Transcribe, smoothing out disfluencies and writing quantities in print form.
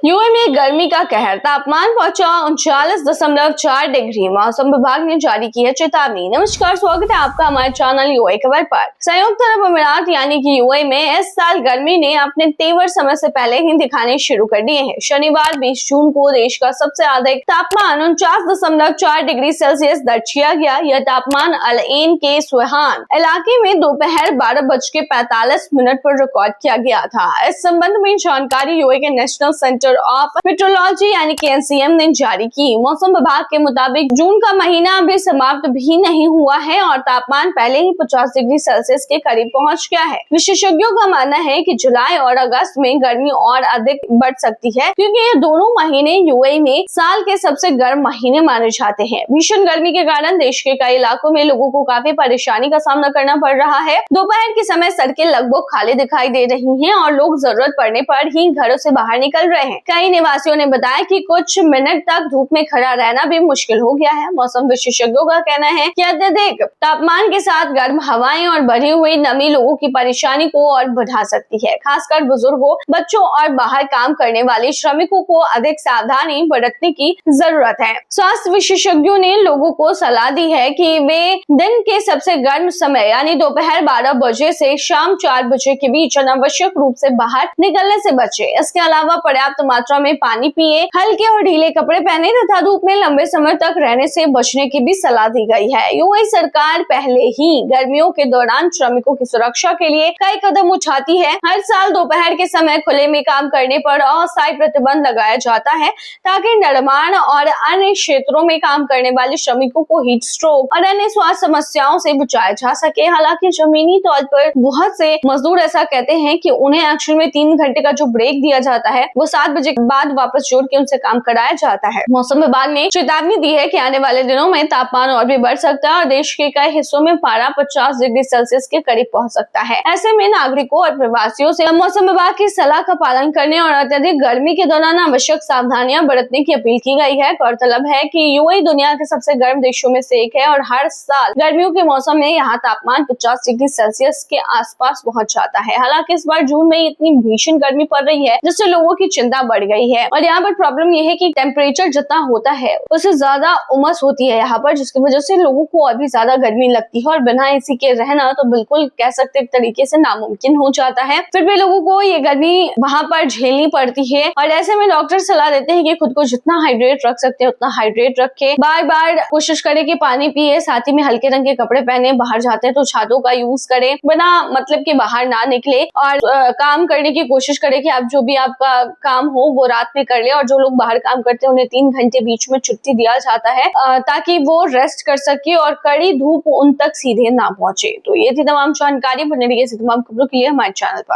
UAE में गर्मी का कहर, तापमान पहुंचा 39.4 डिग्री। मौसम विभाग ने जारी की है चेतावनी। नमस्कार, स्वागत है आपका हमारे चैनल यूएई खबर पर। संयुक्त अरब अमीरात यानी कि यूएई में इस साल गर्मी ने अपने तेवर समय से पहले ही दिखाने शुरू कर दिए हैं। शनिवार 20 जून को देश का सबसे अधिक तापमान 49.4 डिग्री सेल्सियस दर्ज किया गया। यह तापमान अल एन के सुहान इलाके में दोपहर 12:45 पर रिकॉर्ड किया गया था। इस संबंध में जानकारी यूएई के नेशनल सेंटर ऑफ मेट्रोलॉजी यानी कि एनसीएम ने जारी की। मौसम विभाग के मुताबिक जून का महीना अभी समाप्त भी नहीं हुआ है और तापमान पहले ही 50 डिग्री सेल्सियस के करीब पहुंच गया है। विशेषज्ञों का मानना है कि जुलाई और अगस्त में गर्मी और अधिक बढ़ सकती है, क्योंकि ये दोनों महीने यूएई में साल के सबसे गर्म महीने माने जाते हैं। भीषण गर्मी के कारण देश के कई इलाकों में लोगों को काफी परेशानी का सामना करना पड़ रहा है। दोपहर के समय सड़कें लगभग खाली दिखाई दे रही हैं और लोग जरूरत पड़ने पर ही घरों से बाहर निकल रहे हैं। कई निवासियों ने बताया कि कुछ मिनट तक धूप में खड़ा रहना भी मुश्किल हो गया है। मौसम विशेषज्ञों का कहना है कि अत्यधिक तापमान के साथ गर्म हवाएं और बढ़ी हुई नमी लोगों की परेशानी को और बढ़ा सकती है। खासकर बुजुर्गों, बच्चों और बाहर काम करने वाले श्रमिकों को अधिक सावधानी बरतने की जरूरत है। स्वास्थ्य विशेषज्ञों ने लोगों को सलाह दी है कि वे दिन के सबसे गर्म समय यानी दोपहर 12 बजे से शाम 4 बजे के बीच अनावश्यक रूप से बाहर निकलने से बचे। इसके अलावा पर्याप्त मात्रा में पानी पिए, हल्के और ढीले कपड़े पहने तथा धूप में लंबे समय तक रहने से बचने की भी सलाह दी गई है। यूएई सरकार पहले ही गर्मियों के दौरान श्रमिकों की सुरक्षा के लिए कई कदम उठाती है। हर साल दोपहर के समय खुले में काम करने पर अस्थायी प्रतिबंध लगाया जाता है, ताकि निर्माण और अन्य क्षेत्रों में काम करने वाले श्रमिकों को हीट स्ट्रोक और अन्य स्वास्थ्य समस्याओं से बचाया जा सके। हालांकि जमीनी तौर पर बहुत से मजदूर ऐसा कहते हैं कि उन्हें एक्चुअल में 3 घंटे का जो ब्रेक दिया जाता है वो 7 बजे के बाद वापस जोड़ के उनसे काम कराया जाता है। मौसम विभाग ने चेतावनी दी है कि आने वाले दिनों में तापमान और भी बढ़ सकता है और देश के कई हिस्सों में पारा 50 डिग्री सेल्सियस के करीब पहुंच सकता है। ऐसे में नागरिकों और प्रवासियों से मौसम विभाग की सलाह का पालन करने और अत्यधिक गर्मी के दौरान आवश्यक सावधानियां बरतने की अपील की गई है। गौरतलब है कि यूएई दुनिया के सबसे गर्म देशों में से एक है और हर साल गर्मियों के मौसम में यहाँ तापमान 50 डिग्री सेल्सियस के आसपास पहुंच जाता है। हालांकि इस बार जून में इतनी भीषण गर्मी पड़ रही है जिससे लोगों की चिंता बढ़ गई है और यहाँ पर प्रॉब्लम यह है कि टेम्परेचर जितना होता है उससे ज्यादा उमस होती है यहाँ पर, जिसकी वजह से लोगों को और भी ज्यादा गर्मी लगती है और बिना एसी के रहना तो बिल्कुल कह सकते एक तरीके से नामुमकिन हो जाता है। फिर भी लोगों को ये गर्मी वहाँ पर झेलनी पड़ती है और ऐसे में डॉक्टर सलाह देते हैं कि खुद को जितना हाइड्रेट रख सकते हैं उतना हाइड्रेट रखे, बार बार कोशिश करें कि पानी पिए, साथ ही में हल्के रंग के कपड़े पहने, बाहर जाते हैं तो छातों का यूज करें, बिना मतलब के बाहर ना निकले और काम करने की कोशिश करें कि आप जो भी आपका काम हो वो रात में कर ले। और जो लोग बाहर काम करते हैं उन्हें 3 घंटे बीच में छुट्टी दिया जाता है ताकि वो रेस्ट कर सके और कड़ी धूप उन तक सीधे ना पहुंचे। तो ये थी तमाम जानकारी। बने रहिए तमाम खबरों के लिए हमारे चैनल पर।